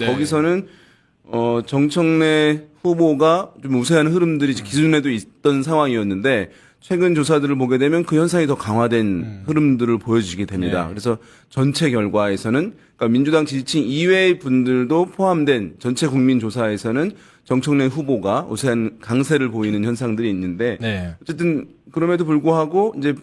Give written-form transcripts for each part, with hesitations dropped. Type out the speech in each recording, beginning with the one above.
네. 거기서는 정청래 후보가 좀 우세한 흐름들이 기존에도 있던 상황이었는데 최근 조사들을 보게 되면 그 현상이 더 강화된 흐름들을 보여주게 됩니다. 네. 그래서 전체 결과에서는 그러니까 민주당 지지층 이외의 분들도 포함된 전체 국민 조사에서는 정청래 후보가 우세한 강세를 보이는 현상들이 있는데 네. 어쨌든 그럼에도 불구하고 이제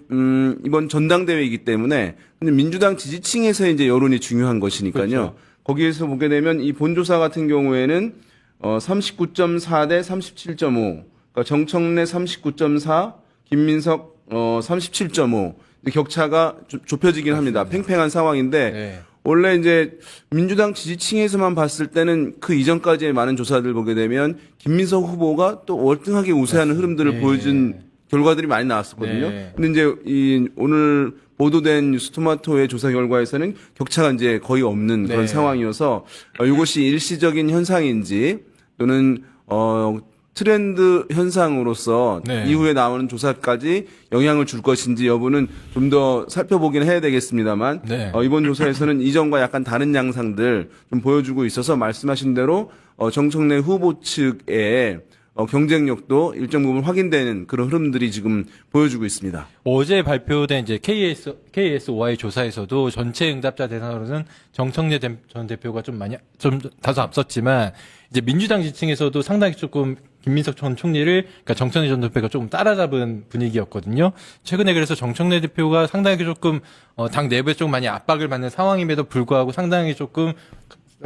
이번 전당대회이기 때문에 근데 민주당 지지층에서 이제 여론이 중요한 것이니까요. 그렇죠. 거기에서 보게 되면 이 본조사 같은 경우에는 39.4 대 37.5. 그러니까 정청래 39.4, 김민석 37.5. 격차가 좁혀지긴 합니다. 팽팽한 상황인데 네. 원래 이제 민주당 지지층에서만 봤을 때는 그 이전까지의 많은 조사들 보게 되면 김민석 후보가 또 월등하게 우세한 흐름들을 네. 보여준 결과들이 많이 나왔었거든요. 네. 근데 이제 이 오늘 보도된 뉴스토마토의 조사 결과에서는 격차가 이제 거의 없는 그런 네. 상황이어서 이것이 일시적인 현상인지 또는 트렌드 현상으로서 네. 이후에 나오는 조사까지 영향을 줄 것인지 여부는 좀 더 살펴보긴 해야 되겠습니다만 네. 이번 조사에서는 이전과 약간 다른 양상들 좀 보여주고 있어서 말씀하신 대로 정청래 후보 측의 경쟁력도 일정 부분 확인되는 그런 흐름들이 지금 보여주고 있습니다. 어제 발표된 이제 KSOI 조사에서도 전체 응답자 대상으로는 정청래 전 대표가 좀 다소 앞섰지만 이제 민주당 지층에서도 상당히 조금 김민석 전 총리를 그러니까 정청래 전 대표가 조금 따라잡은 분위기였거든요. 최근에 그래서 정청래 대표가 상당히 조금 당 내부에 좀 많이 압박을 받는 상황임에도 불구하고 상당히 조금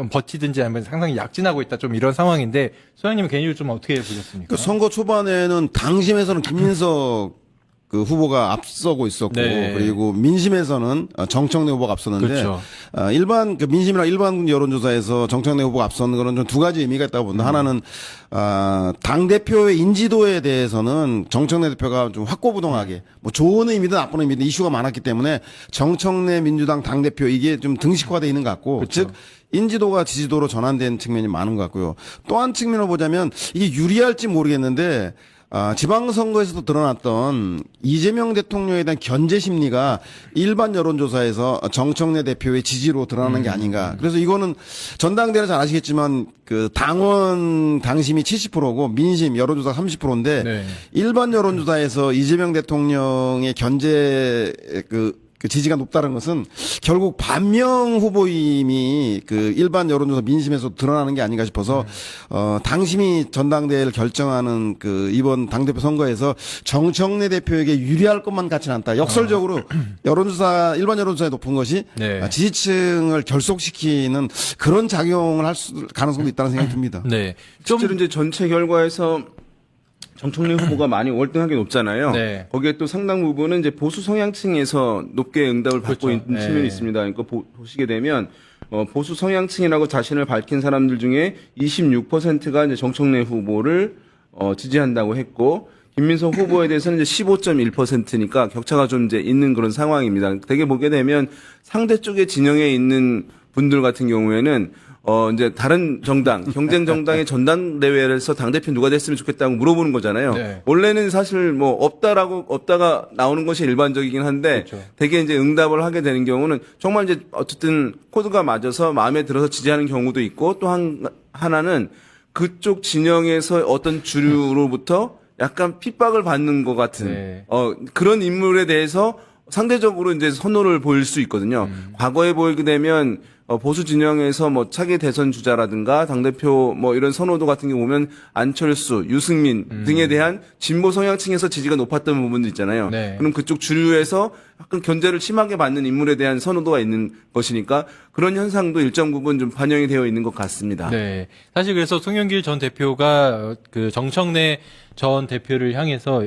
버티든지 아니면 상당히 약진하고 있다 좀 이런 상황인데 소장님은 개인적으로 좀 어떻게 보셨습니까? 그 선거 초반에는 당심에서는 김민석 그 후보가 앞서고 있었고 네. 그리고 민심에서는 정청래 후보가 앞섰는데 그렇죠. 일반 그 민심이나 일반 여론조사에서 정청래 후보가 앞서는 거는 좀 두 가지 의미가 있다고 봅니다. 하나는 당 대표의 인지도에 대해서는 정청래 대표가 좀 확고부동하게 뭐 좋은 의미든 나쁜 의미든 이슈가 많았기 때문에 정청래 민주당 당 대표 이게 좀 등식화돼 있는 것 같고 그렇죠. 즉 인지도가 지지도로 전환된 측면이 많은 것 같고요. 또 한 측면을 보자면 이게 유리할지 모르겠는데 지방선거에서도 드러났던 이재명 대통령에 대한 견제 심리가 일반 여론조사에서 정청래 대표의 지지로 드러나는 게 아닌가. 그래서 이거는 전당대회를 잘 아시겠지만 그 당원 당심이 70%고 민심 여론조사 30%인데 네. 일반 여론조사에서 이재명 대통령의 견제 그 지지가 높다는 것은 결국 반명 후보임이 그 일반 여론조사 민심에서 드러나는 게 아닌가 싶어서 당심이 전당대회를 결정하는 그 이번 당대표 선거에서 정청래 대표에게 유리할 것만 같지는 않다. 역설적으로 여론조사 일반 여론조사에 높은 것이 네. 지지층을 결속시키는 그런 작용을 할 가능성도 있다는 생각이 듭니다. 네. 실제로 이제 전체 결과에서 정청래 후보가 많이 월등하게 높잖아요. 네. 거기에 또 상당 부분은 이제 보수 성향층에서 높게 응답을 받고 그렇죠. 있는 네. 측면이 있습니다. 그러니까 보시게 되면 보수 성향층이라고 자신을 밝힌 사람들 중에 26%가 이제 정청래 후보를 지지한다고 했고 김민석 후보에 대해서는 이제 15.1%니까 격차가 좀 이제 있는 그런 상황입니다. 되게 보게 되면 상대 쪽의 진영에 있는 분들 같은 경우에는 이제 다른 정당, 경쟁 정당의 전당대회에서 당대표 누가 됐으면 좋겠다고 물어보는 거잖아요. 네. 원래는 사실 뭐 없다가 나오는 것이 일반적이긴 한데 그렇죠. 되게 이제 응답을 하게 되는 경우는 정말 이제 어쨌든 코드가 맞아서 마음에 들어서 지지하는 경우도 있고 또 하나는 그쪽 진영에서 어떤 주류로부터 약간 핍박을 받는 것 같은 네. 그런 인물에 대해서 상대적으로 이제 선호를 보일 수 있거든요. 과거에 보이게 되면 보수 진영에서 뭐 차기 대선 주자라든가 당대표 뭐 이런 선호도 같은 게 보면 안철수, 유승민 등에 대한 진보 성향층에서 지지가 높았던 부분도 있잖아요. 네. 그럼 그쪽 주류에서 약간 견제를 심하게 받는 인물에 대한 선호도가 있는 것이니까 그런 현상도 일정 부분 좀 반영이 되어 있는 것 같습니다. 네. 사실 그래서 송영길 전 대표가 그 정청래 전 대표를 향해서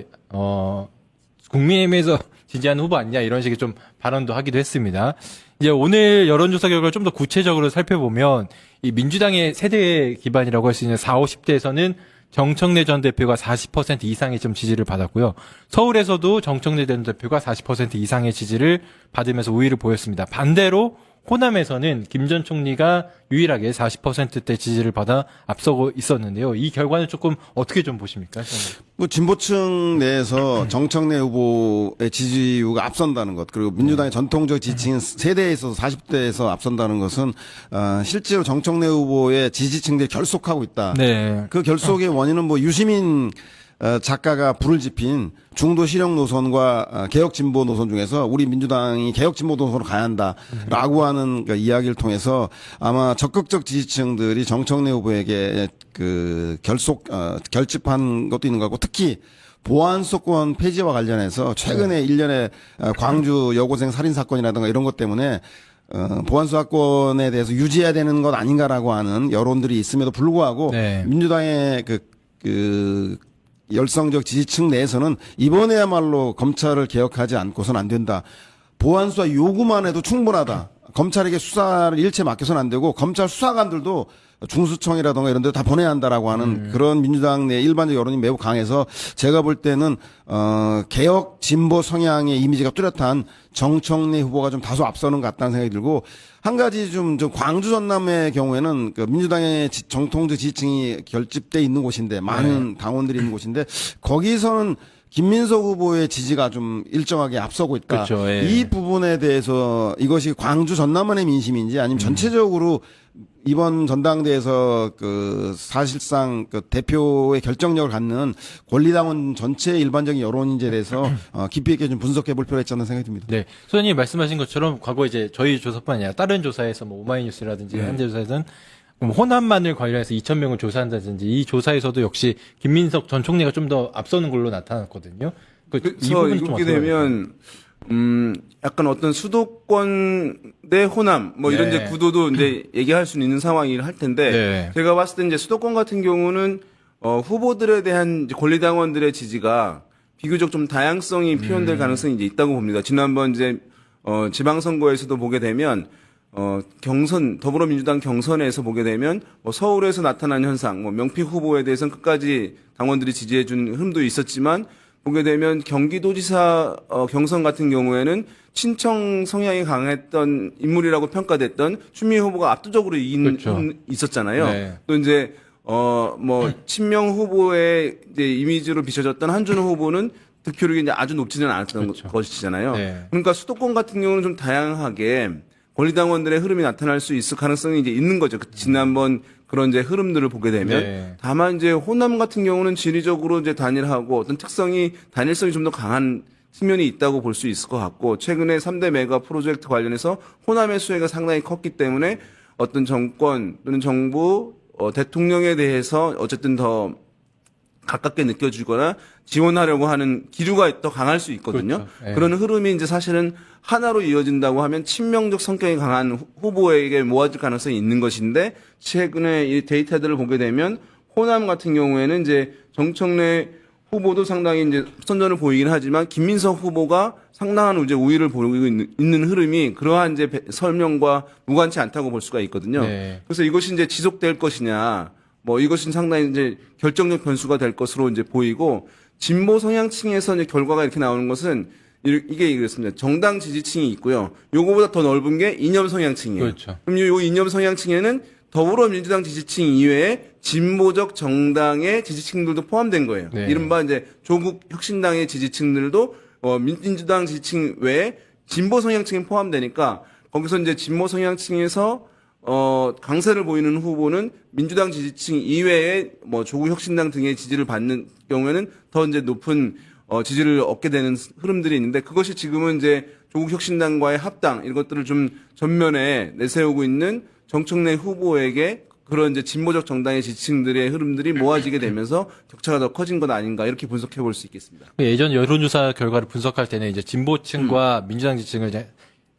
국민의힘에서 지지하는 후보 아니냐 이런 식의 좀 발언도 하기도 했습니다. 이제 오늘 여론조사 결과를 좀 더 구체적으로 살펴보면 이 민주당의 세대 기반이라고 할 수 있는 40, 50대에서는 정청래 전 대표가 40% 이상의 좀 지지를 받았고요. 서울에서도 정청래 전 대표가 40% 이상의 지지를 받으면서 우위를 보였습니다. 반대로 호남에서는 김 전 총리가 유일하게 40%대 지지를 받아 앞서고 있었는데요. 이 결과는 조금 어떻게 좀 보십니까? 뭐 진보층 내에서 정청래 후보의 지지율가 앞선다는 것, 그리고 민주당의 전통적 지지층 세대에 있어서 40대에서 앞선다는 것은 실제로 정청래 후보의 지지층들이 결속하고 있다. 네. 그 결속의 원인은 뭐 유시민 작가가 불을 지핀 중도 실용 노선과 개혁 진보 노선 중에서 우리 민주당이 개혁 진보 노선으로 가야 한다라고 하는 그 이야기를 통해서 아마 적극적 지지층들이 정청래 후보에게 그 결집한 것도 있는 것 같고, 특히 보안수사권 폐지와 관련해서 최근에 일련의 광주 여고생 살인 사건이라든가 이런 것 때문에 보안수사권에 대해서 유지해야 되는 것 아닌가라고 하는 여론들이 있음에도 불구하고 네. 민주당의 그 열성적 지지층 내에서는 이번에야말로 검찰을 개혁하지 않고서는 안 된다. 보안수사 요구만 해도 충분하다. 검찰에게 수사를 일체 맡겨서는 안 되고 검찰 수사관들도 중수청이라든가 이런 데 다 보내야 한다라고 하는 그런 민주당 내 일반적 여론이 매우 강해서 제가 볼 때는 개혁 진보 성향의 이미지가 뚜렷한 정청래 후보가 좀 다소 앞서는 것 같다는 생각이 들고, 한 가지 좀 광주 전남의 경우에는 그 민주당의 정통적 지지층이 결집돼 있는 곳인데 많은 당원들이 있는 곳인데 거기서는 김민석 후보의 지지가 좀 일정하게 앞서고 있다. 그렇죠. 예. 이 부분에 대해서 이것이 광주 전남만의 민심인지 아니면 전체적으로 이번 전당대회에서 그 사실상 그 대표의 결정력을 갖는 권리당원 전체의 일반적인 여론인지에 대해서 깊이 있게 좀 분석해 볼 필요가 있지 않나 생각이 듭니다. 네. 소장님이 말씀하신 것처럼 과거 이제 저희 조사뿐 아니라 다른 조사에서 뭐 오마이뉴스라든지 한겨조사에서는 호남만을 관련해서 2,000명을 조사한다든지 이 조사에서도 역시 김민석 전 총리가 좀 더 앞서는 걸로 나타났거든요. 이 그래서 부분은 좀 이렇게 어떻게 되면 약간 어떤 수도권 대 호남 뭐 이런 네. 이제 구도도 이제 얘기할 수 있는 상황이긴 할 텐데 네. 제가 봤을 때 이제 수도권 같은 경우는 후보들에 대한 이제 권리당원들의 지지가 비교적 좀 다양성이 표현될 가능성이 이제 있다고 봅니다. 지난번 이제 지방선거에서도 보게 되면 경선 더불어민주당 경선에서 보게 되면 뭐 서울에서 나타난 현상, 뭐 명필 후보에 대해서는 끝까지 당원들이 지지해준 흐름도 있었지만 보게 되면 경기도지사 경선 같은 경우에는 친청 성향이 강했던 인물이라고 평가됐던 추미애 후보가 압도적으로 이긴 그렇죠. 있었잖아요. 네. 또 이제 뭐 친명 후보의 이제 이미지로 비춰졌던 한준호 후보는 득표율이 이제 아주 높지는 않았던 그렇죠. 것이잖아요. 네. 그러니까 수도권 같은 경우는 좀 다양하게 권리당원들의 흐름이 나타날 수 있을 가능성이 이제 있는 거죠. 지난번 그런 이제 흐름들을 보게 되면. 네. 다만 이제 호남 같은 경우는 지리적으로 이제 단일하고 어떤 단일성이 좀 더 강한 측면이 있다고 볼 수 있을 것 같고, 최근에 3대 메가 프로젝트 관련해서 호남의 수혜가 상당히 컸기 때문에 어떤 정권 또는 정부, 대통령에 대해서 어쨌든 더 가깝게 느껴지거나 지원하려고 하는 기류가 더 강할 수 있거든요. 그렇죠. 예. 그런 흐름이 이제 사실은 하나로 이어진다고 하면 친명적 성격이 강한 후보에게 모아질 가능성이 있는 것인데, 최근에 이 데이터들을 보게 되면 호남 같은 경우에는 이제 정청래 후보도 상당히 이제 선전을 보이긴 하지만 김민석 후보가 상당한 이제 우위를 보이고 있는 흐름이 그러한 이제 설명과 무관치 않다고 볼 수가 있거든요. 네. 그래서 이것이 이제 지속될 것이냐, 뭐 이것은 상당히 이제 결정적 변수가 될 것으로 이제 보이고, 진보 성향층에서 이제 결과가 이렇게 나오는 것은 이게 이렇습니다. 정당 지지층이 있고요. 요거보다 더 넓은 게 이념 성향층이에요. 그렇죠. 그럼 요 이념 성향층에는 더불어민주당 지지층 이외에 진보적 정당의 지지층들도 포함된 거예요. 네. 이른바 이제 조국 혁신당의 지지층들도 민주당 지지층 외에 진보 성향층에 포함되니까 거기서 이제 진보 성향층에서 강세를 보이는 후보는 민주당 지지층 이외에 뭐 조국 혁신당 등의 지지를 받는 경우에는 더 이제 높은 지지를 얻게 되는 흐름들이 있는데, 그것이 지금은 이제 조국 혁신당과의 합당 이런 것들을 좀 전면에 내세우고 있는 정청래 후보에게 그런 이제 진보적 정당의 지지층들의 흐름들이 모아지게 되면서 격차가 더 커진 것 아닌가, 이렇게 분석해 볼 수 있겠습니다. 예전 여론조사 결과를 분석할 때는 이제 진보층과 민주당 지지층을 이제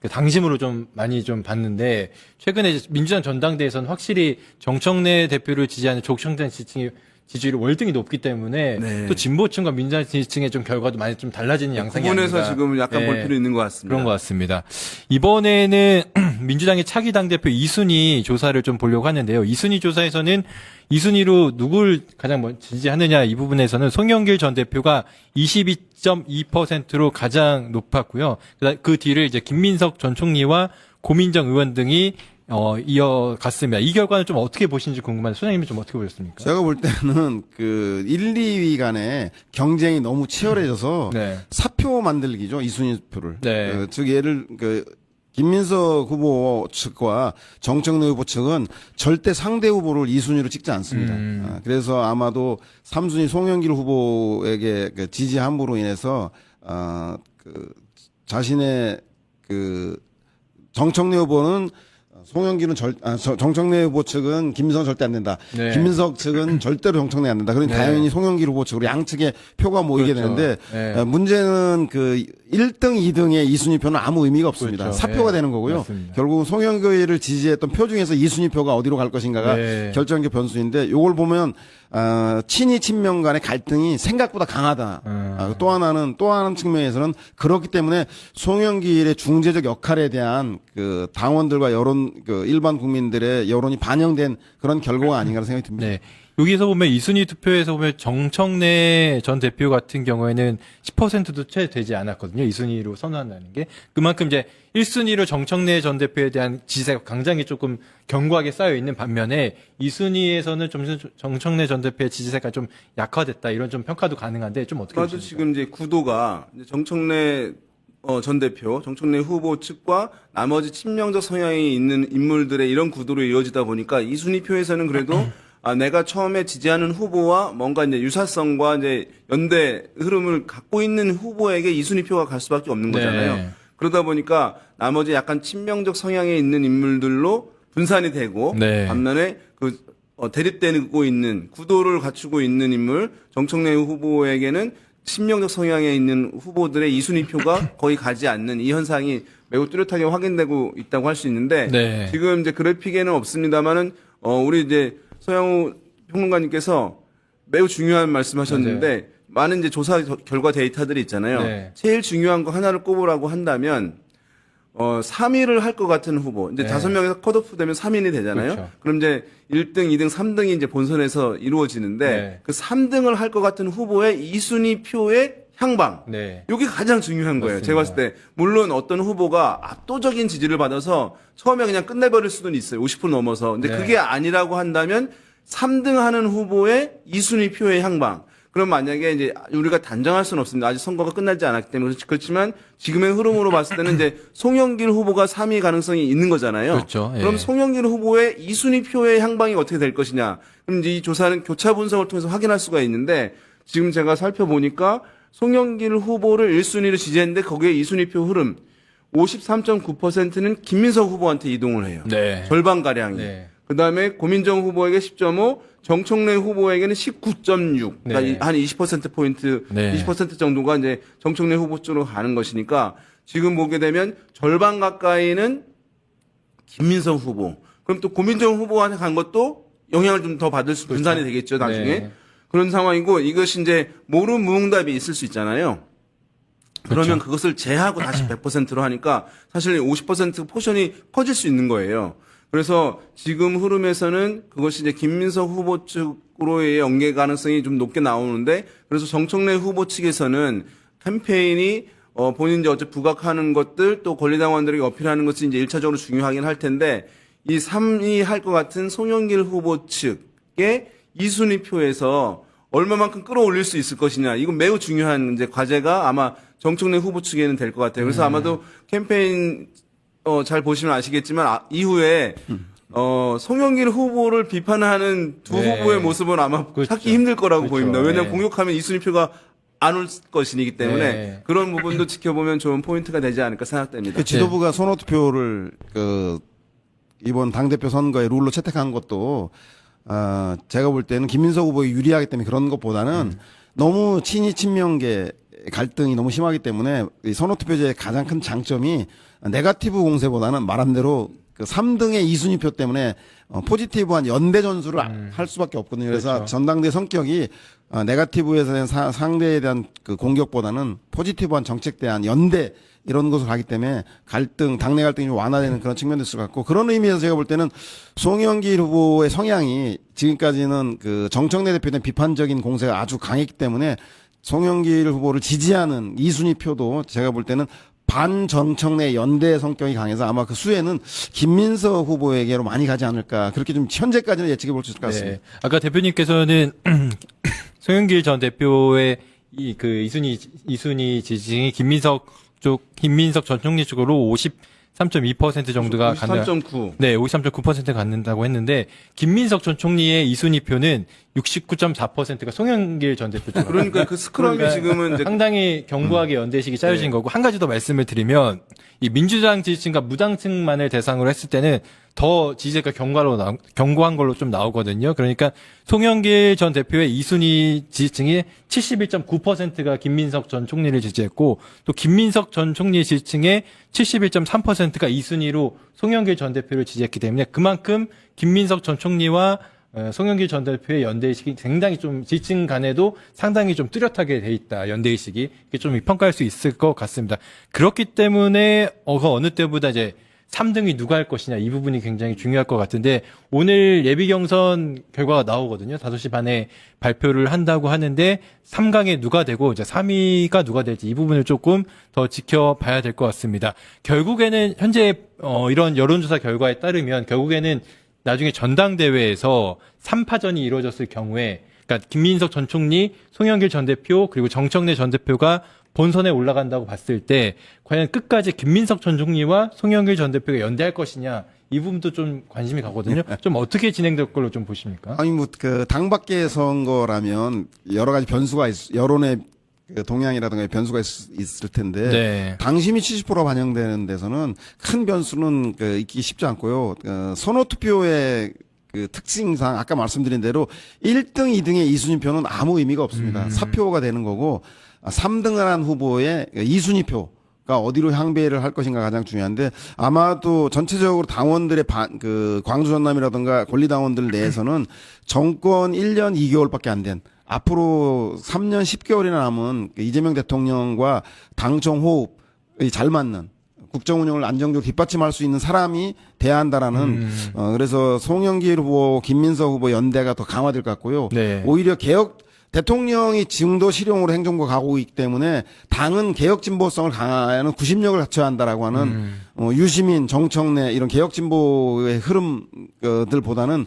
그 당심으로 좀 많이 좀 봤는데, 최근에 이제 민주당 전당대회에서는 확실히 정청래 대표를 지지하는 조국혁신당 지지층이 지지율이 월등히 높기 때문에 네. 또 진보층과 민주당 지지층의 좀 결과도 많이 좀 달라지는 양상이 부분에서 아닌가. 지금 약간 볼 예. 필요 있는 것 같습니다. 그런 것 같습니다. 이번에는 민주당의 차기 당대표 이순희 조사를 좀 보려고 하는데요. 이순희 조사에서는 이순희로 누굴 가장 먼저 지지하느냐 이 부분에서는 송영길 전 대표가 22.2%로 가장 높았고요. 그 뒤를 이제 김민석 전 총리와 고민정 의원 등이 이어갔습니다. 이 결과는 좀 어떻게 보시는지 궁금한데 소장님이 좀 어떻게 보셨습니까? 제가 볼 때는 그 1, 2위 간의 경쟁이 너무 치열해져서 네. 사표 만들기죠. 이순위 표를. 네. 즉 김민석 후보 측과 정청래 후보 측은 절대 상대 후보를 2순위로 찍지 않습니다. 그래서 아마도 3순위 송영길 후보에게 그 지지 함부로 인해서 자신의 정청래 후보는 정청래 후보 측은 김민석 절대 안 된다. 네. 김민석 측은 절대로 정청래 안 된다. 그러니 네. 당연히 송영길 후보 측으로 양측의 표가 모이게 그렇죠. 되는데 네. 문제는 그 1등, 2등의 2순위 표는 아무 의미가 없습니다. 그렇죠. 사표가 네. 되는 거고요. 맞습니다. 결국 송영길을 지지했던 표 중에서 2순위 표가 어디로 갈 것인가가 네. 결정적 변수인데 요걸 보면 친이 친명 간의 갈등이 생각보다 강하다. 또 하나는 측면에서는 그렇기 때문에 송영길의 중재적 역할에 대한 그 당원들과 일반 국민들의 여론이 반영된 그런 결과가 아닌가라는 생각이 듭니다. 네. 여기서 보면 이순위 투표에서 보면 정청래 전 대표 같은 경우에는 10%도 채 되지 않았거든요. 이순위로 선언한다는 게. 그만큼 이제 1순위로 정청래 전 대표에 대한 지지세가 굉장히 조금 견고하게 쌓여 있는 반면에 2순위에서는 좀 정청래 전 대표의 지지세가 좀 약화됐다. 이런 좀 평가도 가능한데 좀 어떻게 아마도 보십니까? 지금 이제 구도가 이제 정청래 전 대표, 정청래 후보 측과 나머지 친명적 성향이 있는 인물들의 이런 구도로 이어지다 보니까 이순위 표에서는 그래도 내가 처음에 지지하는 후보와 뭔가 이제 유사성과 이제 연대 흐름을 갖고 있는 후보에게 이순위 표가 갈 수밖에 없는 거잖아요. 네. 그러다 보니까 나머지 약간 친명적 성향에 있는 인물들로 분산이 되고 네. 반면에 대립되고 있는 구도를 갖추고 있는 인물 정청래 후보에게는 친명적 성향에 있는 후보들의 이순위 표가 거의 가지 않는 이 현상이 매우 뚜렷하게 확인되고 있다고 할 수 있는데 네. 지금 이제 그래픽에는 없습니다만은 우리 이제 서양우 평론가님께서 매우 중요한 말씀하셨는데 많은 이제 조사 결과 데이터들이 있잖아요. 네. 제일 중요한 거 하나를 꼽으라고 한다면 3위를 할 것 같은 후보. 이제 네. 5명에서 컷오프 되면 3인이 되잖아요. 그렇죠. 그럼 이제 1등, 2등, 3등이 이제 본선에서 이루어지는데 네. 그 3등을 할 것 같은 후보의 2순위 표의 향방. 네. 이게 가장 중요한 거예요. 맞습니다. 제가 봤을 때 물론 어떤 후보가 압도적인 지지를 받아서 처음에 그냥 끝내버릴 수는 있어요. 50% 넘어서. 근데 네. 그게 아니라고 한다면 3등 하는 후보의 2순위 표의 향방. 그럼 만약에 이제 우리가 단정할 수는 없습니다. 아직 선거가 끝나지 않았기 때문에 그렇지만 지금의 흐름으로 봤을 때는 이제 송영길 후보가 3위 가능성이 있는 거잖아요. 그렇죠. 예. 그럼 송영길 후보의 2순위 표의 향방이 어떻게 될 것이냐. 그럼 이제 이 조사는 교차 분석을 통해서 확인할 수가 있는데 지금 제가 살펴보니까 송영길 후보를 1순위로 지지했는데 거기에 2순위 표 흐름 53.9%는 김민석 후보한테 이동을 해요. 네. 절반가량이. 네. 그다음에 고민정 후보에게 10.5, 정청래 후보에게는 19.6. 그러니까 네. 한 20%포인트, 네. 20% 정도가 이제 정청래 후보 쪽으로 가는 것이니까 지금 보게 되면 절반 가까이는 김민석 후보. 그럼 또 고민정 후보한테 간 것도 영향을 좀 더 받을 수, 분산이 되겠죠, 나중에. 네. 그런 상황이고 이것이 이제 모름무응답이 있을 수 있잖아요. 그러면 그것을 제하고 다시 100%로 하니까 사실 50% 포션이 커질 수 있는 거예요. 그래서 지금 흐름에서는 그것이 이제 김민석 후보 측으로의 연계 가능성이 좀 높게 나오는데 그래서 정청래 후보 측에서는 캠페인이 본인 이제 어째 부각하는 것들 또 권리당원들에게 어필하는 것이 이제 1차적으로 중요하긴 할 텐데 이 3위 할 것 같은 송영길 후보 측의 2순위 표에서 얼마만큼 끌어올릴 수 있을 것이냐. 이건 매우 중요한 이제 과제가 아마 정청래 후보 측에는 될 것 같아요. 그래서 아마도 캠페인 잘 보시면 아시겠지만 이후에 송영길 후보를 비판하는 두 네. 후보의 모습은 아마 그렇죠. 찾기 힘들 거라고 그렇죠. 보입니다. 왜냐하면 네. 공격하면 2순위 표가 안 올 것이기 때문에 네. 그런 부분도 지켜보면 좋은 포인트가 되지 않을까 생각됩니다. 그 지도부가 손호투표를 이번 당대표 선거의 룰로 채택한 것도 제가 볼 때는 김민석 후보에 유리하기 때문에 그런 것보다는 너무 친이 친명계 갈등이 너무 심하기 때문에 이 선호투표제의 가장 큰 장점이 네거티브 공세보다는 말한 대로 그 3등의 2순위 표 때문에 포지티브한 연대 전술을 할 수밖에 없거든요. 그래서 그렇죠. 전당대 성격이 네거티브에서 대한 상대에 대한 그 공격보다는 포지티브한 정책 대한 연대 이런 것을 하기 때문에 당내 갈등이 좀 완화되는 그런 측면도 있을 것 같고 그런 의미에서 제가 볼 때는 송영길 후보의 성향이 지금까지는 그 정청래 대표에 대한 비판적인 공세가 아주 강했기 때문에 송영길 후보를 지지하는 2순위 표도 제가 볼 때는 반정청래 연대 성격이 강해서 아마 그 수혜는 김민석 후보에게로 많이 가지 않을까 그렇게 좀 현재까지는 예측해 볼 수 있을 것 같습니다. 네. 아까 대표님께서는 송영길 전 대표의 그 이순희 지지층이 김민석 전 총리 쪽으로 53.2% 정도가 가는 53.9. 네, 53.9% 갖는다고 했는데 김민석 전 총리의 이순희 표는 69.4%가 송영길 전 대표 쪽. 그러니까 그 스크럼이 지금은 이제 상당히 견고하게 연대식이 짜여진 거고 한 가지 더 말씀을 드리면 이 민주당 지지층과 무당층만을 대상으로 했을 때는 더 지지가 견고한 걸로 좀 나오거든요. 그러니까 송영길 전 대표의 이순희 지지층이 71.9%가 김민석 전 총리를 지지했고 또 김민석 전 총리 지지층의 71.3%가 이순희로 송영길 전 대표를 지지했기 때문에 그만큼 김민석 전 총리와 송영길 전 대표의 연대의식이 굉장히 좀 지층 간에도 상당히 좀 뚜렷하게 돼 있다. 연대의식이. 이게 좀 평가할 수 있을 것 같습니다. 그렇기 때문에 어느 때보다 이제 3등이 누가 할 것이냐 이 부분이 굉장히 중요할 것 같은데 오늘 예비 경선 결과가 나오거든요. 5시 반에 발표를 한다고 하는데 3강에 누가 되고 이제 3위가 누가 될지 이 부분을 조금 더 지켜봐야 될 것 같습니다. 결국에는 현재 이런 여론조사 결과에 따르면 결국에는 나중에 전당대회에서 3파전이 이루어졌을 경우에 그러니까 김민석 전 총리, 송영길 전 대표 그리고 정청래 전 대표가 본선에 올라간다고 봤을 때 과연 끝까지 김민석 전 총리와 송영길 전 대표가 연대할 것이냐 이 부분도 좀 관심이 가거든요. 좀 어떻게 진행될 걸로 좀 보십니까? 아니 뭐 그 당밖의 선거라면 여러 가지 변수가 여론의 그 동향이라든가 변수가 있을 텐데 네. 당심이 70% 반영되는 데서는 큰 변수는 그 있기 쉽지 않고요. 선호 투표의 그 특징상 아까 말씀드린 대로 1등, 2등의 이순위 표는 아무 의미가 없습니다. 사표가 되는 거고 3등을 한 후보의 이순위 표가 어디로 향배를 할 것인가 가장 중요한데 아마도 전체적으로 당원들의 그 광주 전남이라든가 권리당원들 내에서는 정권 1년 2개월밖에 안 된 앞으로 3년 10개월이나 남은 이재명 대통령과 당정 호흡이 잘 맞는 국정 운영을 안정적으로 뒷받침할 수 있는 사람이 돼야 한다라는 그래서 송영길 후보, 김민석 후보 연대가 더 강화될 것 같고요. 네. 오히려 대통령이 지금도 실용으로 행정부 가고 있기 때문에 당은 개혁 진보성을 강화하는 구심력을 갖춰야 한다라고 하는 유시민, 정청래 이런 개혁 진보의 흐름들보다는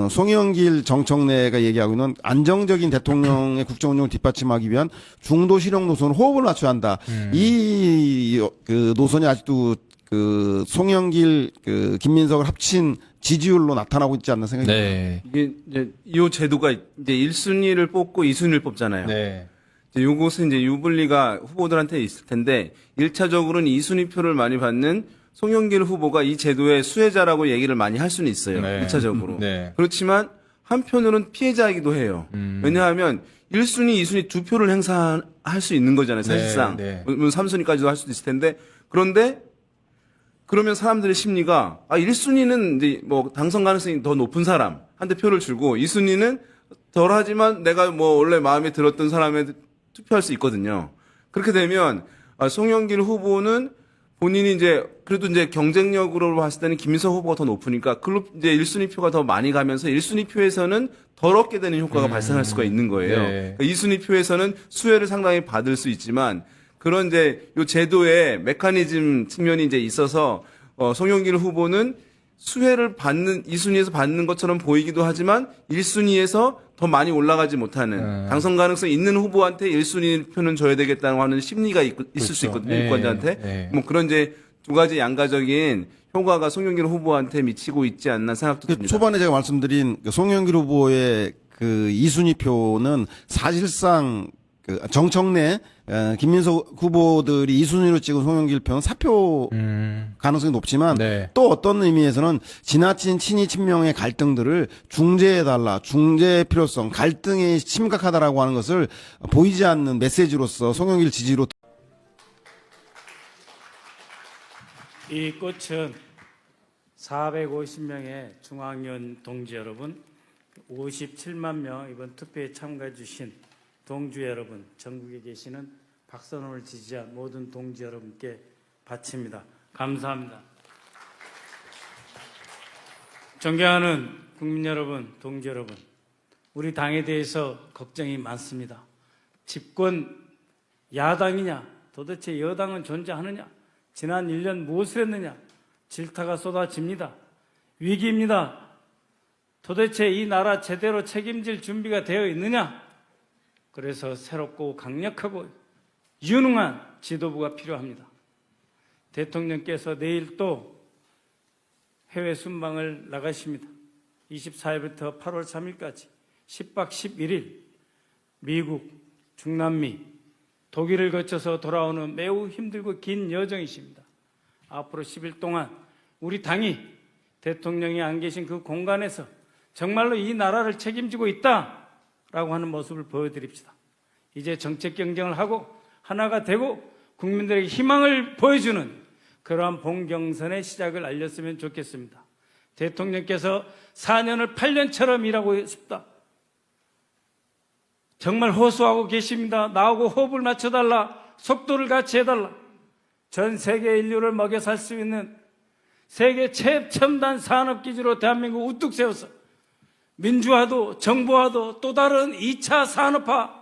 송영길, 정청래가 얘기하고 있는 안정적인 대통령의 국정운영을 뒷받침하기 위한 중도 실용 노선 호흡을 맞춰야 한다. 그 노선이 아직도 그 송영길, 그 김민석을 합친 지지율로 나타나고 있지 않나 생각이 듭니다. 네. 이게 이제 이 제도가 이제 1순위를 뽑고 2순위를 뽑잖아요. 네. 이제 요것은 이제 유불리가 후보들한테 있을 텐데 1차적으로는 2순위 표를 많이 받는 송영길 후보가 이 제도의 수혜자라고 얘기를 많이 할 수는 있어요. 네. 1차적으로. 네. 그렇지만 한편으로는 피해자이기도 해요. 왜냐하면 1순위, 2순위 두 표를 행사할 수 있는 거잖아요. 사실상. 네. 물론 3순위까지도 할 수도 있을 텐데 그런데 그러면 사람들의 심리가 1순위는 이제 뭐 당선 가능성이 더 높은 사람한테 표를 주고 2순위는 덜하지만 내가 뭐 원래 마음에 들었던 사람에 투표할 수 있거든요. 그렇게 되면 송영길 후보는 본인이 이제 그래도 이제 경쟁력으로 봤을 때는 김민석 후보가 더 높으니까 그걸로 이제 1순위 표가 더 많이 가면서 1순위 표에서는 덜 얻게 되는 효과가 발생할 수가 있는 거예요. 네. 그러니까 2순위 표에서는 수혜를 상당히 받을 수 있지만 그런 이제 요 제도의 메커니즘 측면이 이제 있어서 송영길 후보는 수혜를 받는 2순위에서 받는 것처럼 보이기도 하지만 1순위에서 더 많이 올라가지 못하는 당선 가능성 있는 후보한테 1순위 표는 줘야 되겠다는 하는 심리가 있을 수 있거든요. 네. 유권자한테. 네. 뭐 그런 이제 두 가지 양가적인 효과가 송영길 후보한테 미치고 있지 않나 생각도 듭니다. 초반에 제가 말씀드린 그 송영길 후보의 그 2순위 표는 사실상 그 정청래, 김민석 후보들이 2순위로 찍은 송영길 표는 사표 가능성이 높지만 네. 또 어떤 의미에서는 지나친 친이 친명의 갈등들을 중재해달라, 중재의 필요성, 갈등이 심각하다라고 하는 것을 보이지 않는 메시지로서 송영길 지지로 이 꽃은 450명의 중앙위원 동지 여러분, 57만 명 이번 투표에 참가해 주신 동주 여러분, 전국에 계시는 박선원을 지지한 모든 동지 여러분께 바칩니다. 감사합니다. 존경하는 국민 여러분, 동지 여러분, 우리 당에 대해서 걱정이 많습니다. 집권 야당이냐 도대체 여당은 존재하느냐? 지난 1년 무엇을 했느냐? 질타가 쏟아집니다. 위기입니다. 도대체 이 나라 제대로 책임질 준비가 되어 있느냐? 그래서 새롭고 강력하고 유능한 지도부가 필요합니다. 대통령께서 내일 또 해외 순방을 나가십니다. 24일부터 8월 3일까지 10박 11일 미국, 중남미, 독일을 거쳐서 돌아오는 매우 힘들고 긴 여정이십니다. 앞으로 10일 동안 우리 당이 대통령이 안 계신 그 공간에서 정말로 이 나라를 책임지고 있다라고 하는 모습을 보여드립시다. 이제 정책 경쟁을 하고 하나가 되고 국민들에게 희망을 보여주는 그러한 본경선의 시작을 알렸으면 좋겠습니다. 대통령께서 4년을 8년처럼 일하고 싶다. 정말 호소하고 계십니다. 나하고 호흡을 맞춰달라. 속도를 같이 해달라. 전 세계 인류를 먹여 살 수 있는 세계 최첨단 산업기지로 대한민국 우뚝 세워서 민주화도 정부화도 또 다른 2차 산업화,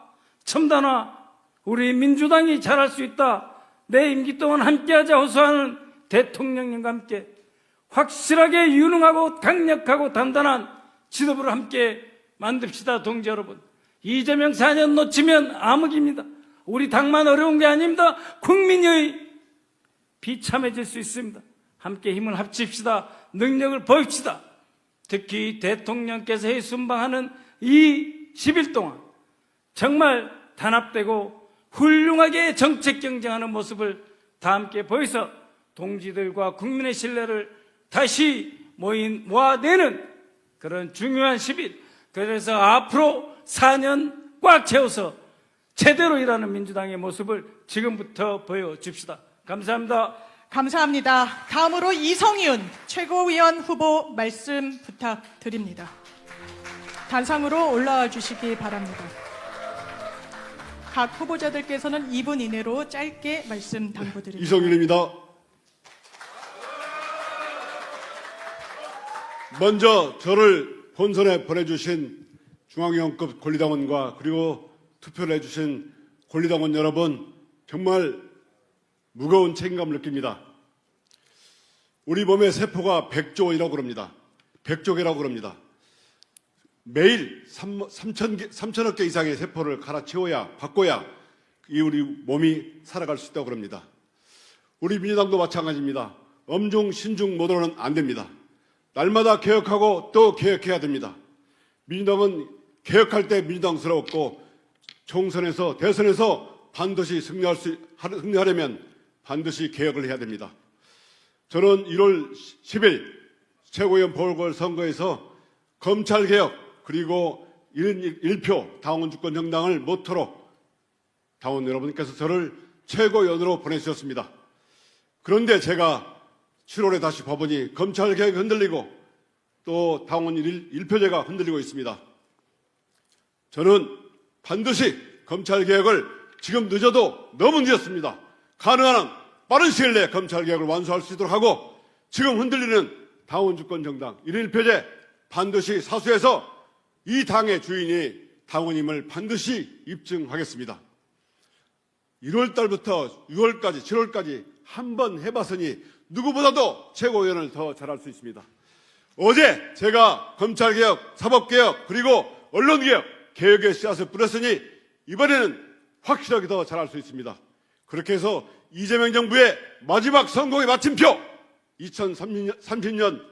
첨단화 우리 민주당이 잘할 수 있다. 내 임기 동안 함께하자 호소하는 대통령님과 함께 확실하게 유능하고 강력하고 단단한 지도부를 함께 만듭시다. 동지 여러분, 이재명 4년 놓치면 암흑입니다. 우리 당만 어려운 게 아닙니다. 국민의 비참해질 수 있습니다. 함께 힘을 합칩시다. 능력을 보입시다. 특히 대통령께서 순방하는 이 10일 동안 정말 단합되고 훌륭하게 정책 경쟁하는 모습을 다 함께 보여서 동지들과 국민의 신뢰를 다시 모아내는 그런 중요한 10일, 그래서 앞으로 4년 꽉 채워서 제대로 일하는 민주당의 모습을 지금부터 보여줍시다. 감사합니다. 감사합니다. 다음으로 이성윤 최고위원 후보 말씀 부탁드립니다. 단상으로 올라와 주시기 바랍니다. 각 후보자들께서는 2분 이내로 짧게 말씀 당부드립니다. 이성윤입니다. 먼저 저를 본선에 보내주신 중앙위원급 권리당원과 그리고 투표를 해주신 권리당원 여러분, 정말 무거운 책임감을 느낍니다. 우리 몸의 세포가 100조이라고 그럽니다. 100조개라고 그럽니다. 매일 3천억 개 이상의 세포를 갈아치워야, 바꿔야 이 우리 몸이 살아갈 수 있다고 그럽니다. 우리 민주당도 마찬가지입니다. 엄중, 신중 모드로는 안 됩니다. 날마다 개혁하고 또 개혁해야 됩니다. 민주당은 개혁할 때 민주당스러웠고 총선에서, 대선에서 반드시 승리하려면 반드시 개혁을 해야 됩니다. 저는 1월 10일 최고위원 보궐선거에서 검찰개혁 그리고 1표 당원 주권 정당을 모토로 당원 여러분께서 저를 최고위원으로 보내주셨습니다. 그런데 제가 7월에 다시 봐보니 검찰개혁이 흔들리고 또 당원 1표제가 흔들리고 있습니다. 저는 반드시 검찰개혁을 지금 늦어도 너무 늦었습니다. 가능한 한 빠른 시일 내에 검찰개혁을 완수할 수 있도록 하고 지금 흔들리는 당원 주권 정당 1표제 반드시 사수해서 이 당의 주인이 당원임을 반드시 입증하겠습니다. 1월 달부터 6월까지 7월까지 한 번 해봤으니 누구보다도 최고위원을 더 잘할 수 있습니다. 어제 제가 검찰개혁, 사법개혁 그리고 언론개혁, 개혁의 씨앗을 뿌렸으니 이번에는 확실하게 더 잘할 수 있습니다. 그렇게 해서 이재명 정부의 마지막 성공의 마침표 2030년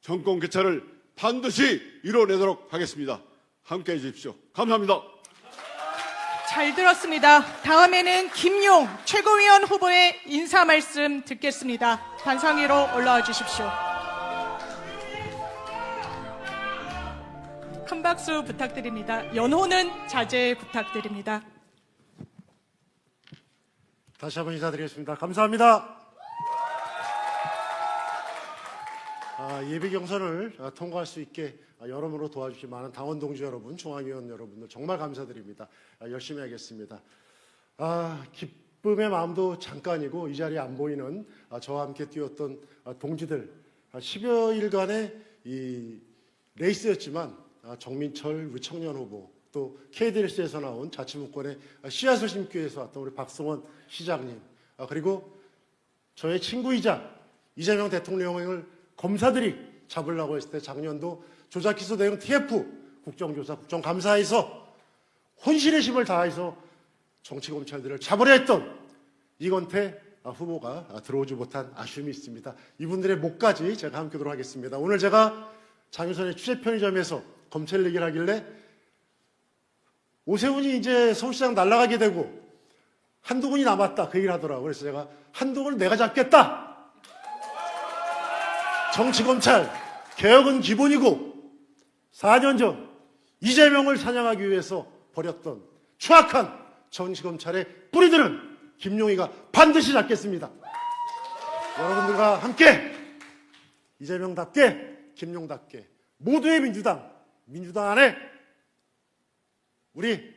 정권 개최를 반드시 이뤄내도록 하겠습니다. 함께해 주십시오. 감사합니다. 잘 들었습니다. 다음에는 김용 최고위원 후보의 인사 말씀 듣겠습니다. 단상 위로 올라와 주십시오. 큰 박수 부탁드립니다. 연호는 자제 부탁드립니다. 다시 한번 인사드리겠습니다. 감사합니다. 예비 경선을 통과할 수 있게 여러모로 도와주신 많은 당원 동지 여러분, 중앙위원 여러분들 정말 감사드립니다. 열심히 하겠습니다. 기쁨의 마음도 잠깐이고 이 자리에 안 보이는 저와 함께 뛰었던 동지들 10여일간의 이 레이스였지만 정민철 우리 청년 후보, 또 KDLC에서 나온 자치문권의 씨앗을 심기 위해서 왔던 우리 박성원 시장님, 그리고 저의 친구이자 이재명 대통령을 검사들이 잡으려고 했을 때 작년도 조작 기소 대응 TF 국정조사 국정감사에서 혼신의 힘을 다해서 정치검찰들을 잡으려 했던 이건태 후보가 들어오지 못한 아쉬움이 있습니다. 이분들의 목까지 제가 함께하도록 하겠습니다. 오늘 제가 장유선의 취재 편의점에서 검찰 얘기를 하길래 오세훈이 이제 서울시장 날아가게 되고 한동훈이 남았다 그 얘기를 하더라고요. 그래서 제가 한동훈을 내가 잡겠다. 정치검찰 개혁은 기본이고 4년 전 이재명을 사냥하기 위해서 벌였던 추악한 정치검찰의 뿌리들은 김용희가 반드시 잡겠습니다. 여러분들과 함께 이재명답게 김용답게 모두의 민주당 안에 우리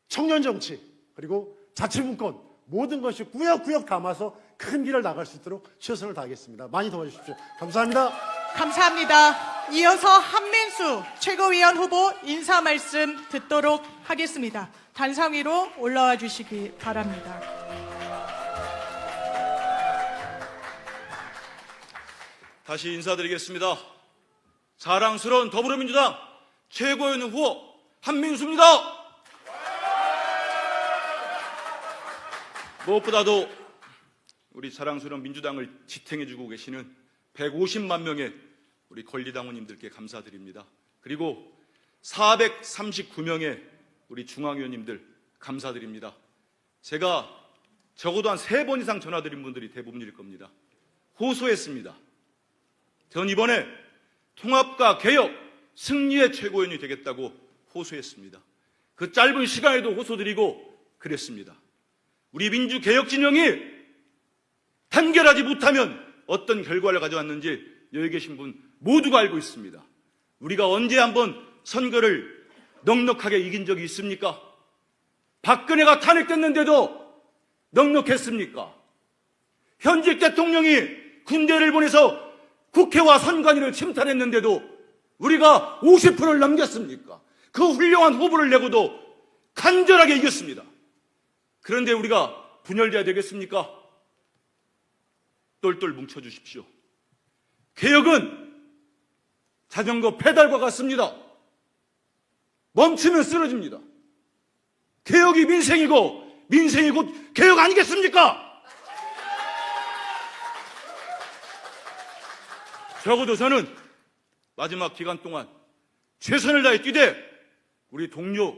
청년 정치 그리고 자치분권 모든 것이 꾸역꾸역 담아서 큰 길을 나갈 수 있도록 최선을 다하겠습니다. 많이 도와주십시오. 감사합니다. 감사합니다. 이어서 한민수 최고위원 후보 인사 말씀 듣도록 하겠습니다. 단상 위로 올라와 주시기 바랍니다. 다시 인사드리겠습니다. 사랑스러운 더불어민주당 최고위원 후보 한민수입니다. 무엇보다도 우리 사랑스러운 민주당을 지탱해주고 계시는 150만 명의 우리 권리당원님들께 감사드립니다. 그리고 439명의 우리 중앙위원님들 감사드립니다. 제가 적어도 한 3번 이상 전화드린 분들이 대부분일 겁니다. 호소했습니다. 전 이번에 통합과 개혁, 승리의 최고위원이 되겠다고 호소했습니다. 그 짧은 시간에도 호소드리고 그랬습니다. 우리 민주개혁 진영이 단결하지 못하면 어떤 결과를 가져왔는지 여기 계신 분 모두가 알고 있습니다. 우리가 언제 한번 선거를 넉넉하게 이긴 적이 있습니까? 박근혜가 탄핵됐는데도 넉넉했습니까? 현직 대통령이 군대를 보내서 국회와 선관위를 침탈했는데도 우리가 50%를 넘겼습니까? 그 훌륭한 후보를 내고도 간절하게 이겼습니다. 그런데 우리가 분열돼야 되겠습니까? 똘똘 뭉쳐주십시오. 개혁은 자전거 페달과 같습니다. 멈추면 쓰러집니다. 개혁이 민생이고 민생이 곧 개혁 아니겠습니까? 적어도 저는 마지막 기간 동안 최선을 다해 뛰되 우리 동료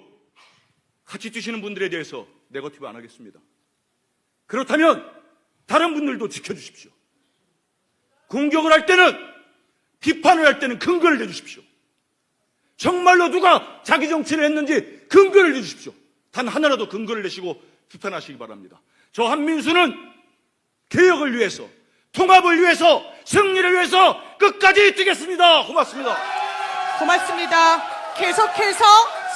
같이 뛰시는 분들에 대해서 네거티브 안 하겠습니다. 그렇다면 다른 분들도 지켜주십시오. 공격을 할 때는 비판을 할 때는 근거를 내주십시오. 정말로 누가 자기 정치를 했는지 근거를 내주십시오. 단 하나라도 근거를 내시고 비판하시기 바랍니다. 저 한민수는 개혁을 위해서, 통합을 위해서, 승리를 위해서 끝까지 뛰겠습니다. 고맙습니다. 고맙습니다. 계속해서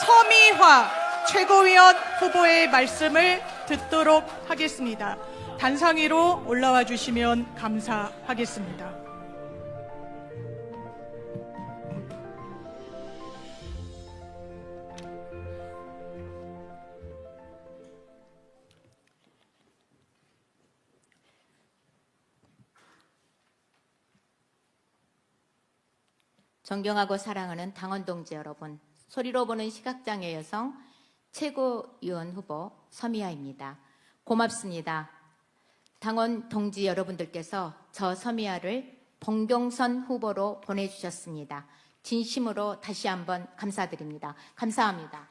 서미화 최고위원 후보의 말씀을 듣도록 하겠습니다. 단상 위로 올라와 주시면 감사하겠습니다. 존경하고 사랑하는 당원 동지 여러분, 소리로 보는 시각장애 여성 최고위원 후보 서미아입니다. 고맙습니다. 당원 동지 여러분들께서 저 서미아를 봉경선 후보로 보내주셨습니다. 진심으로 다시 한번 감사드립니다. 감사합니다.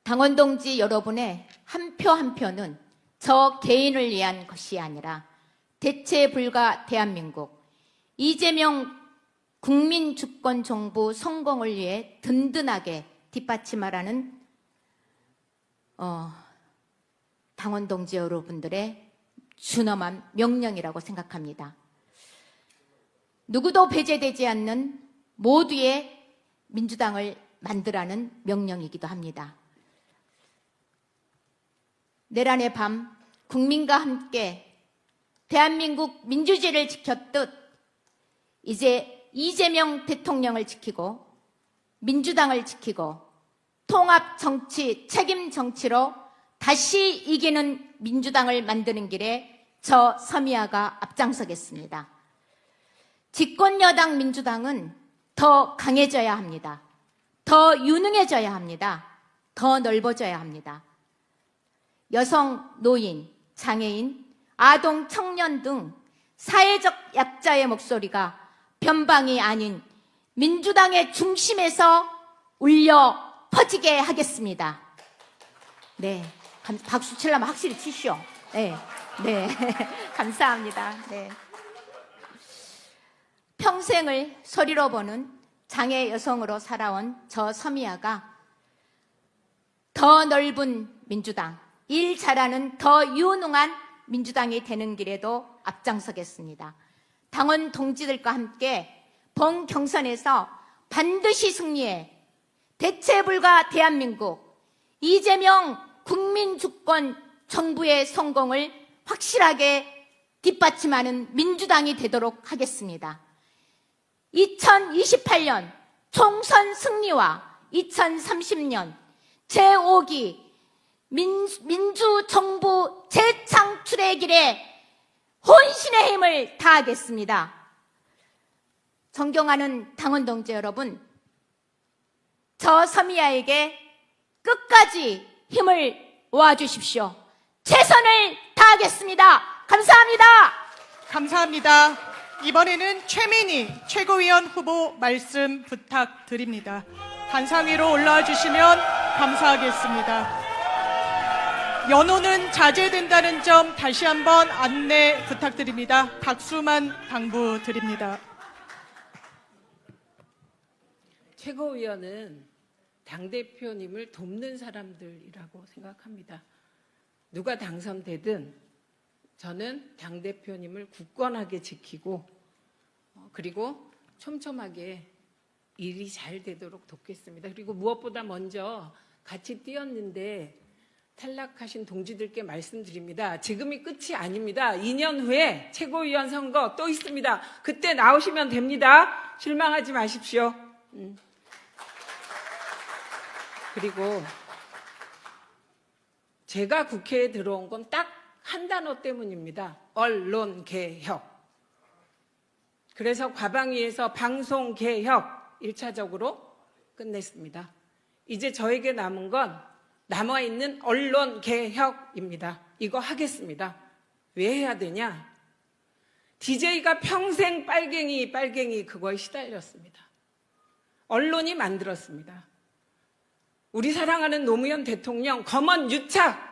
당원 동지 여러분의 한 표 한 표는 저 개인을 위한 것이 아니라 대체 불가 대한민국 이재명 국민주권정부 성공을 위해 든든하게 뒷받침하라는 당원 동지 여러분들의 준엄한 명령이라고 생각합니다. 누구도 배제되지 않는 모두의 민주당을 만들라는 명령이기도 합니다. 내란의 밤 국민과 함께 대한민국 민주주의를 지켰듯 이제 이재명 대통령을 지키고 민주당을 지키고 통합 정치, 책임 정치로 다시 이기는 민주당을 만드는 길에 저 서미아가 앞장서겠습니다. 집권 여당 민주당은 더 강해져야 합니다. 더 유능해져야 합니다. 더 넓어져야 합니다. 여성, 노인, 장애인, 아동, 청년 등 사회적 약자의 목소리가 변방이 아닌 민주당의 중심에서 울려 퍼지게 하겠습니다. 네, 박수 치려면 확실히 치시오. 네, 네, 감사합니다. 네. 평생을 소리로 보는 장애 여성으로 살아온 저 서미아가 더 넓은 민주당, 일 잘하는 더 유능한 민주당이 되는 길에도 앞장서겠습니다. 당원 동지들과 함께 본 경선에서 반드시 승리해 대체불가 대한민국, 이재명 국민주권 정부의 성공을 확실하게 뒷받침하는 민주당이 되도록 하겠습니다. 2028년 총선 승리와 2030년 제5기 민주정부 재창출의 길에 혼신의 힘을 다하겠습니다. 존경하는 당원 동지 여러분, 저 서미아에게 끝까지 힘을 모아주십시오. 최선을 다하겠습니다. 감사합니다. 감사합니다. 이번에는 최민희 최고위원 후보 말씀 부탁드립니다. 단상 위로 올라와 주시면 감사하겠습니다. 연호는 자제된다는 점 다시 한번 안내 부탁드립니다. 박수만 당부드립니다. 최고위원은 당대표님을 돕는 사람들이라고 생각합니다. 누가 당선되든 저는 당대표님을 굳건하게 지키고 그리고 촘촘하게 일이 잘 되도록 돕겠습니다. 그리고 무엇보다 먼저 같이 뛰었는데 탈락하신 동지들께 말씀드립니다. 지금이 끝이 아닙니다. 2년 후에 최고위원 선거 또 있습니다. 그때 나오시면 됩니다. 실망하지 마십시오. 그리고 제가 국회에 들어온 건 딱 한 단어 때문입니다. 언론개혁. 그래서 과방위에서 방송개혁 1차적으로 끝냈습니다. 이제 저에게 남은 건 남아있는 언론개혁입니다. 이거 하겠습니다. 왜 해야 되냐? DJ가 평생 빨갱이 그거에 시달렸습니다. 언론이 만들었습니다. 우리 사랑하는 노무현 대통령 검언 유착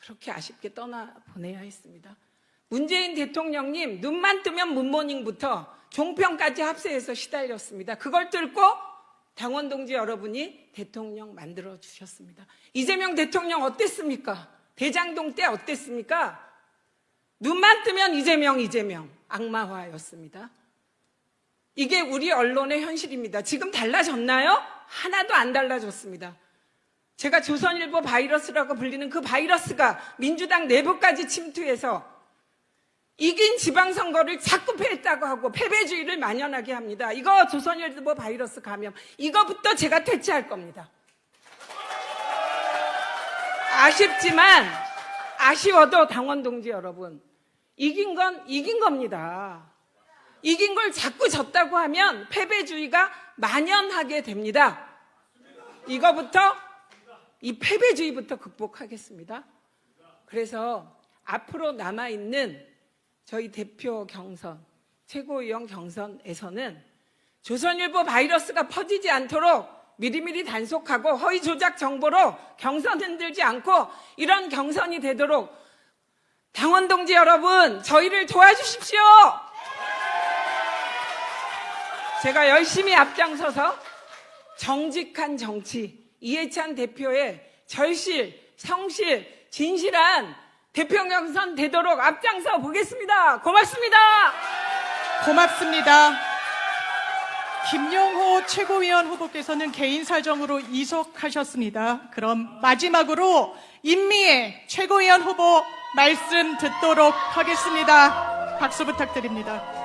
그렇게 아쉽게 떠나보내야 했습니다. 문재인 대통령님 눈만 뜨면 문모닝부터 종편까지 합세해서 시달렸습니다. 그걸 뚫고 당원 동지 여러분이 대통령 만들어주셨습니다. 이재명 대통령 어땠습니까? 대장동 때 어땠습니까? 눈만 뜨면 이재명 악마화였습니다. 이게 우리 언론의 현실입니다. 지금 달라졌나요? 하나도 안 달라졌습니다. 제가 조선일보 바이러스라고 불리는 그 바이러스가 민주당 내부까지 침투해서 이긴 지방선거를 자꾸 패했다고 하고 패배주의를 만연하게 합니다. 이거 조선일보 바이러스 감염, 이거부터 제가 퇴치할 겁니다. 아쉽지만 아쉬워도 당원 동지 여러분, 이긴 건 이긴 겁니다. 이긴 걸 자꾸 졌다고 하면 패배주의가 만연하게 됩니다. 이거부터, 이 패배주의부터 극복하겠습니다. 그래서 앞으로 남아있는 저희 대표 경선, 최고위원 경선에서는 조선일보 바이러스가 퍼지지 않도록 미리미리 단속하고 허위 조작 정보로 경선 흔들지 않고 이런 경선이 되도록 당원 동지 여러분, 저희를 도와주십시오. 제가 열심히 앞장서서 정직한 정치, 이해찬 대표의 절실, 성실, 진실한 대표 경선 되도록 앞장서 보겠습니다. 고맙습니다. 고맙습니다. 김용호 최고위원 후보께서는 개인 사정으로 이석하셨습니다. 그럼 마지막으로 임미애 최고위원 후보 말씀 듣도록 하겠습니다. 박수 부탁드립니다.